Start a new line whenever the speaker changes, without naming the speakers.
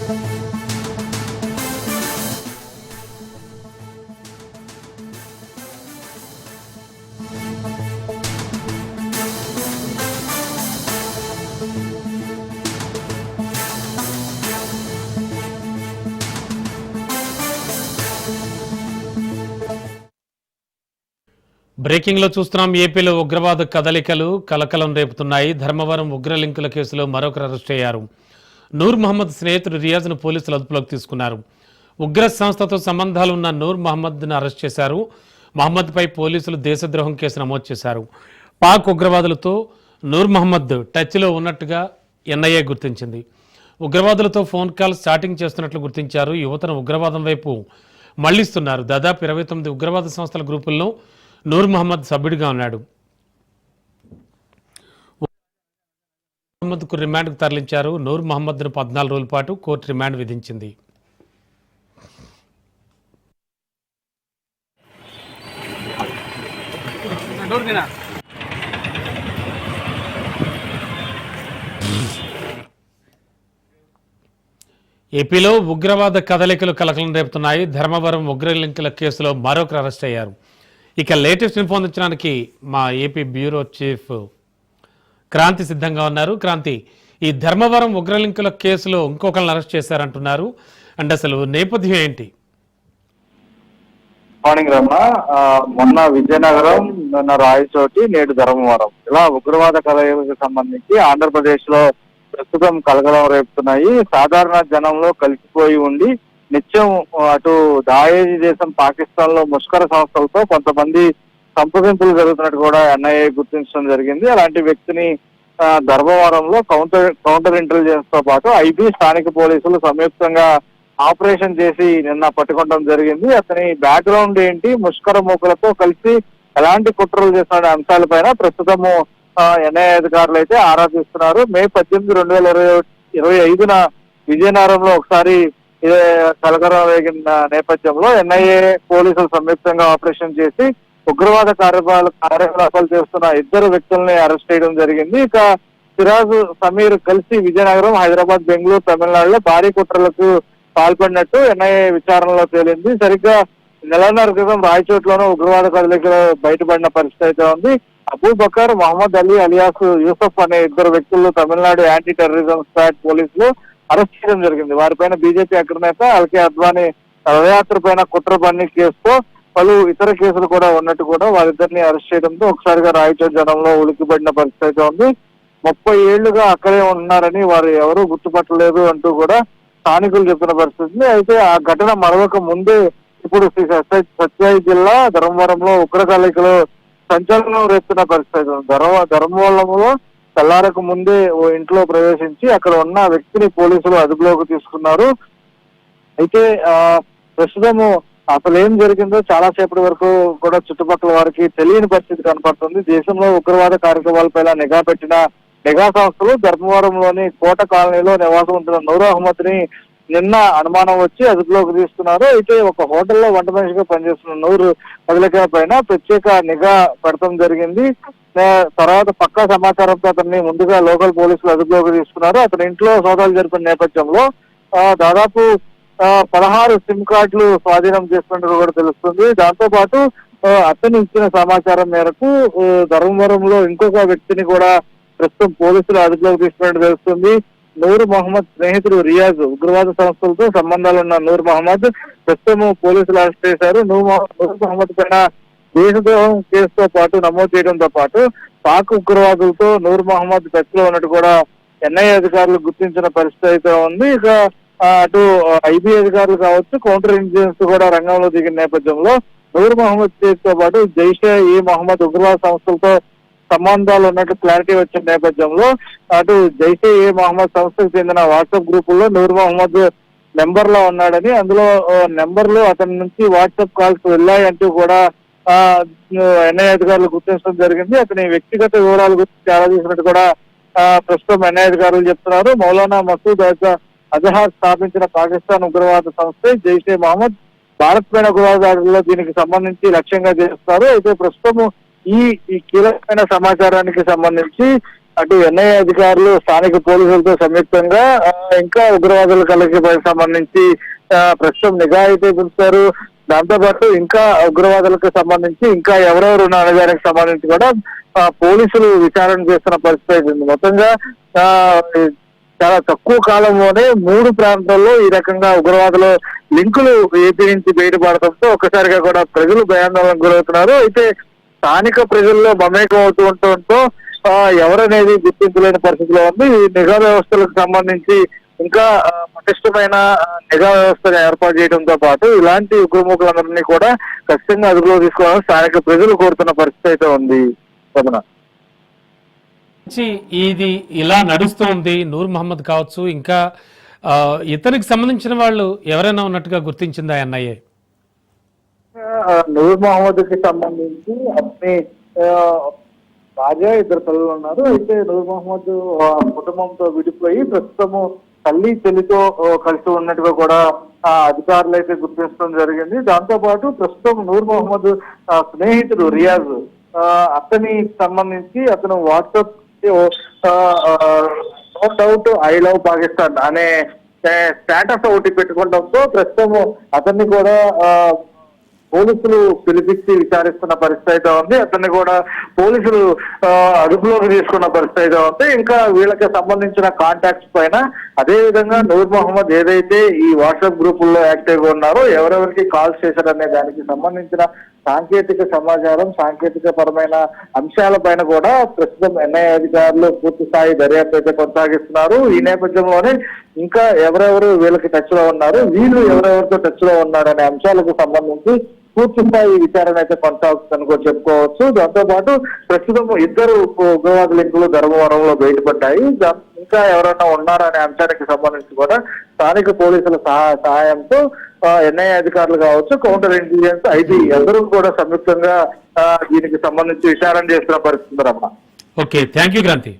Breaking లో చూస్తున్నాం. ఏపీలో ఉగ్రవాద కదలికలు కలకలం రేపుతున్నాయి. ధర్మవరం ఉగ్ర లింకుల కేసులో మరొకరు అరెస్ట్ అయ్యారు. నూర్ మహమ్మద్ స్నేహితుడు రియాజ్ను పోలీసులు అదుపులోకి తీసుకున్నారు. ఉగ్ర సంస్థతో సంబంధాలున్న నూర్ మహమ్మద్ను అరెస్ట్ చేశారు. మహమ్మద్పై పోలీసులు దేశద్రోహం కేసు నమోదు చేశారు. పాక్ ఉగ్రవాదులతో నూర్ మహమ్మద్ టచ్లో ఉన్నట్టుగా ఎన్ఐఏ గుర్తించింది. ఉగ్రవాదులతో ఫోన్ కాల్ స్టార్టింగ్ చేస్తున్నట్లు గుర్తించారు. యువతను ఉగ్రవాదం వైపు మళ్లిస్తున్నారు. దాదాపు 29 ఉగ్రవాద సంస్థల గ్రూపుల్లో నూర్ మహమ్మద్ సభ్యుడిగా ఉన్నాడు. మహమ్మద్కు రిమాండ్కు తరలించారు. నూర్ మహమ్మద్ను 14 రోజుల పాటు కోర్టు రిమాండ్ విధించింది. ఏపీలో ఉగ్రవాద కదలికలు కలకలం రేపుతున్నాయి. ధర్మవరం ఉగ్ర లింకుల కేసులో మరొకరు అరెస్ట్ అయ్యారు. ఇక లేటెస్ట్ ఇన్ఫో అందించడానికి మా ఏపీ బ్యూరో చీఫ్ క్రాంతి సిద్ధంగా ఉన్నారు. క్రాంతి, ఈ ధర్మవరం ఉగ్రలింకుల కేసులో ఇంకొకరిని అరెస్ట్ చేశారంటున్నారు. అండ్ అసలు నేపథ్యం ఏంటి?
మార్నింగ్ రమ్మ, మొన్న విజయనగరం, నిన్న రాయచోటి, నేడు ధర్మవరం, ఇలా ఉగ్రవాద కలయికలకు సంబంధించి ఆంధ్రప్రదేశ్ లో ప్రస్తుతం కలకలం రేపుతున్నాయి. సాధారణ జనంలో కలిసిపోయి ఉండి నిత్యం అటు దాయేజీ దేశం పాకిస్తాన్ లో ముష్కర సంస్థలతో కొంతమంది సంప్రదింపులు జరుగుతున్నట్టు కూడా ఎన్ఐఏ గుర్తించడం జరిగింది. అలాంటి వ్యక్తిని ధర్మవరంలో కౌంటర్ ఇంటెలిజెన్స్ తో పాటు ఐబీ స్థానిక పోలీసులు సంయుక్తంగా ఆపరేషన్ చేసి నిన్న పట్టుకోవడం జరిగింది. అతని బ్యాక్గ్రౌండ్ ఏంటి, ముష్కర మూకలతో కలిసి ఎలాంటి కుట్రలు చేస్తున్న అంశాలపైన ప్రస్తుతము ఎన్ఐఏ అధికారులు అయితే ఆరా తీస్తున్నారు. మే 18, 2025 విజయనగరంలో ఒకసారి కలకలం రేగిన నేపథ్యంలో ఎన్ఐఏ పోలీసులు సంయుక్తంగా ఆపరేషన్ చేసి ఉగ్రవాద కార్యకలాపాలు చేస్తున్న 2 వ్యక్తుల్ని అరెస్ట్ చేయడం జరిగింది. ఇక సిరాజ్, సమీర్ కలిసి విజయనగరం, హైదరాబాద్, బెంగళూరు, తమిళనాడులో భారీ కుట్రలకు పాల్పడినట్టు ఎన్ఐఏ విచారణలో తేలింది. సరిగ్గా నెలన్నర క్రితం రాయచోట్లోనూ ఉగ్రవాద కదలికలు బయటపడిన పరిస్థితి అయితే ఉంది. అబూబకర్, మహమ్మద్ అలీ అలియాస్ యూసఫ్ అనే 2 వ్యక్తులు తమిళనాడు యాంటీ టెర్రరిజం స్క్వాడ్ పోలీసులు అరెస్ట్ చేయడం జరిగింది. వారిపైన బీజేపీ అగ్రనేత ఎల్కే అద్వానీ రథయాత్ర పైన కుట్ర పన్ని కేసుతో పలు ఇతర కేసులు కూడా ఉన్నట్టు కూడా వారిద్దరిని అరెస్ట్ చేయడంతో ఒకసారిగా రాయచోటి జనంలో ఉలిక్కిపడిన పరిస్థితి అయితే ఉంది. 30 ఏళ్లుగా అక్కడే ఉన్నారని వారు ఎవరూ గుర్తుపట్టలేదు అంటూ కూడా స్థానికులు చెప్తున్న పరిస్థితి. అయితే ఆ ఘటన మరొక ముందే ఇప్పుడు సత్యాయి జిల్లా ధర్మవరంలో ఉగ్ర కలయికలు సంచలనం రేపుతున్న పరిస్థితి. ధర్మవరంలో తెల్లారకు ముందే ఓ ఇంట్లో ప్రవేశించి అక్కడ ఉన్న వ్యక్తిని పోలీసులు అదుపులోకి తీసుకున్నారు. అయితే ప్రస్తుతము అసలు ఏం జరిగిందో చాలా సేపటి వరకు కూడా చుట్టుపక్కల వారికి తెలియని పరిస్థితి కనపడుతుంది. దేశంలో ఉగ్రవాద కార్యక్రమాలపై నిఘా పెట్టిన నిఘా సంస్థలు ధర్మవరంలోని కోట కాలనీలో నివాసం ఉంటున్న నూర్ అహ్మద్ ని నిన్న అనుమానం వచ్చి అదుపులోకి తీసుకున్నారు. అయితే ఒక హోటల్లో వంట మనిషిగా పనిచేస్తున్న నూర్ కదలిక పైన ప్రత్యేక నిఘా పెడతాం జరిగింది. తర్వాత పక్కా సమాచారంతో అతన్ని ముందుగా లోకల్ పోలీసులు అదుపులోకి తీసుకున్నారు. అతని ఇంట్లో సోదాలు జరిపిన నేపథ్యంలో దాదాపు 16 సిమ్ కార్డులు స్వాధీనం చేసుకున్నట్టు కూడా తెలుస్తుంది. దాంతో పాటు అతను ఇచ్చిన సమాచారం మేరకు ధర్మవరంలో ఇంకొక వ్యక్తిని కూడా ప్రస్తుతం పోలీసులు అదుపులోకి తీసుకున్నట్టు తెలుస్తుంది. నూర్ మహమ్మద్ స్నేహితుడు రియాజ్, ఉగ్రవాద సంస్థలతో సంబంధాలున్న నూర్ మహమ్మద్ ప్రస్తుతం పోలీసులు అరెస్ట్ చేశారు. నూర్ మహమ్మద్ పైన దేశద్రోహం కేసుతో పాటు నమోదు చేయడంతో పాటు పాక్ ఉగ్రవాదులతో నూర్ మహమ్మద్ టచ్ లో ఉన్నట్టు కూడా ఎన్ఐఏ అధికారులు గుర్తించిన పరిస్థితి అయితే ఉంది. ఇక అటు ఐబీ అధికారులు కావచ్చు, కౌంటర్ ఇంటెలిజెన్స్ కూడా రంగంలో దిగిన నేపథ్యంలో నూర్ మహమ్మద్ కేసుతో పాటు జైషే ఈ మహమ్మద్ ఉగ్రవాద సంస్థలతో సంబంధాలు ఉన్నట్టు క్లారిటీ వచ్చిన నేపథ్యంలో అటు జైషే ఏ మహమ్మద్ సంస్థకు చెందిన వాట్సాప్ గ్రూపుల్లో నూర్ మహమ్మద్ నెంబర్ లో ఉన్నాడని, అందులో నెంబర్లు అతని నుంచి వాట్సాప్ కాల్స్ వెళ్ళాయంటూ కూడా ఎన్ఐఏ అధికారులు గుర్తించడం జరిగింది. అతని వ్యక్తిగత వివరాల గురించి చాలా తీసినట్టు కూడా ప్రస్తుతం ఎన్ఐఏ అధికారులు చెప్తున్నారు. మౌలానా మసూద్ అజహర్ స్థాపించిన పాకిస్తాన్ ఉగ్రవాద సంస్థ జైషే మహమ్మద్ భారత్ పైన ఉగ్రవాదాలలో దీనికి సంబంధించి లక్ష్యంగా చేస్తారు. అయితే ప్రస్తుతం ఈ కీలకమైన సమాచారానికి సంబంధించి అటు ఎన్ఐఏ అధికారులు స్థానిక పోలీసులతో సంయుక్తంగా ఇంకా ఉగ్రవాదుల కలయికపై సంబంధించి ప్రస్తుతం నిఘా అయితే పిలుస్తారు. దాంతోపాటు ఇంకా ఉగ్రవాదులకు సంబంధించి ఇంకా ఎవరెవరు ఉన్న దానికి సంబంధించి కూడా పోలీసులు విచారణ చేస్తున్న పరిస్థితి ఉంది. మొత్తంగా చాలా తక్కువ కాలంలోనే 3 ప్రాంతాల్లో ఈ రకంగా ఉగ్రవాదుల లింకులు ఏపీ నుంచి బయటపడటంతో ఒక్కసారిగా కూడా ప్రజలు భయాందోళనకు గురవుతున్నారు. అయితే స్థానిక ప్రజల్లో మమేకం అవుతూ ఉండటంతో ఎవరనేది గుర్తించలేని పరిస్థితిలో ఉంది. ఈ నిఘా వ్యవస్థలకు సంబంధించి ఇంకా పటిష్టమైన నిఘా వ్యవస్థను ఏర్పాటు చేయడంతో పాటు ఇలాంటి ఉగ్రముఖులందరినీ కూడా ఖచ్చితంగా అదుపులో తీసుకోవాలని స్థానిక ప్రజలు కోరుతున్న పరిస్థితి అయితే ఉంది. పదన
ఇది ఇలా నడుస్తోంది. నూర్ మహమ్మద్ కావచ్చు, ఇంకా ఇతనికి సంబంధించిన వాళ్ళు ఎవరైనా ఉన్నట్టుగా గుర్తించిందా ఎన్ఐఏ?
నూర్ మహమ్మద్ కి సంబంధించి అన్ని భార్య 2 పిల్లలు ఉన్నారు. అయితే నూర్ మహమ్మద్ కుటుంబంతో విడిపోయి ప్రస్తుతము తల్లి చెల్లితో కలిసి ఉన్నట్టుగా కూడా అధికారులు అయితే గుర్తించడం జరిగింది. దాంతో పాటు ప్రస్తుతం నూర్ మహమ్మద్ స్నేహితుడు రియాజ్ అతని సంబంధించి అతను WhatsApp no doubt I love Pakistan అనే స్టేటస్ ఒకటి పెట్టుకోవడంతో ప్రస్తుతం అతన్ని కూడా పోలీసులు పిలిపించి విచారిస్తున్న పరిస్థితి అయితే ఉంది. అతన్ని కూడా పోలీసులు అదుపులోకి తీసుకున్న పరిస్థితి అయితే ఉంది. ఇంకా వీళ్ళకి సంబంధించిన కాంటాక్ట్స్ పైన అదే విధంగా నూర్ మహమ్మద్ ఏదైతే ఈ వాట్సాప్ గ్రూపుల్లో యాక్టివ్ గా ఉన్నారో ఎవరెవరికి కాల్స్ చేశారనే దానికి సంబంధించిన సాంకేతిక సమాచారం, సాంకేతిక పరమైన అంశాల పైన కూడా ప్రస్తుతం ఎన్ఐఏ అధికారులు పూర్తి స్థాయి దర్యాప్తు అయితే కొనసాగిస్తున్నారు. ఈ నేపథ్యంలోనే ఇంకా ఎవరెవరు వీళ్ళకి టచ్ లో ఉన్నారు, వీళ్ళు ఎవరెవరితో టచ్ లో ఉన్నారు అనే అంశాలకు సంబంధించి పూర్తి స్థాయి విచారణ అయితే కొనసాగుతుందని కూడా చెప్పుకోవచ్చు. దాంతో పాటు ప్రస్తుతం 2 ఉగ్రవాద లింకులు ధర్మవరంలో బయటపడ్డాయి. ఇంకా ఎవరైనా ఉన్నారా అనే అంశానికి సంబంధించి కూడా స్థానిక పోలీసుల సహాయంతో ఎన్ఐఏ అధికారులు కావచ్చు, కౌంటర్ ఇంటెలిజెన్స్, ఐటీ అందరూ కూడా సంయుక్తంగా దీనికి సంబంధించి విచారణ చేస్తున్న పరిస్థితి.
Okay, thank you Kranti.